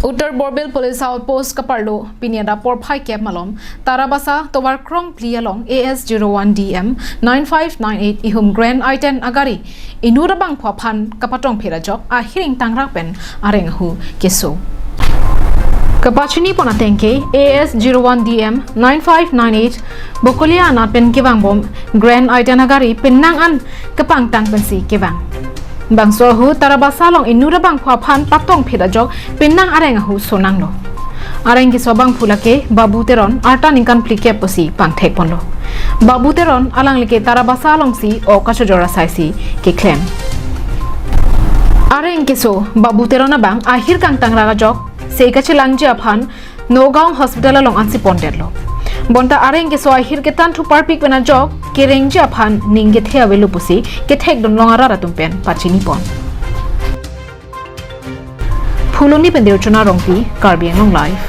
Uttar Borbel Police Outpost Kaparlo, Pineda Porpai Cap Malom, Tarabasa, Tovar Krong Plialong, AS01DM 9598 Ihum Grand Iten Agari, Inurabang Papan, Kapatong Ajok, ahir ingtang areng ahut, keso. Kapachini Ponatenke, AS01DM 9598, Bokolia Anat Pen Kivang Bom, Grand Iten Agari, Penang An, Kapang Tang Pensi Kivang. Bang sohu tarabasa long inura bang papan patong pedajok pinang areng ahut sonang lo. Areng ki sobang pulake babu teron arta ningkan plike posi pang tek ponlo. Babu teron alang like tarabasa long si o kasojora saisi ke claim. Areng keso babu teron abang ahir kang tang ragajok sei kachilang japan Nogam hospital long ansi pondet lo. Bonta areng keso ahir ketan tu parpik pena jok kereng japan ninge thea velu pusi ke thek don longara ratumpen pachini pon. Phuloni pendir chuna rongpi Gari long life.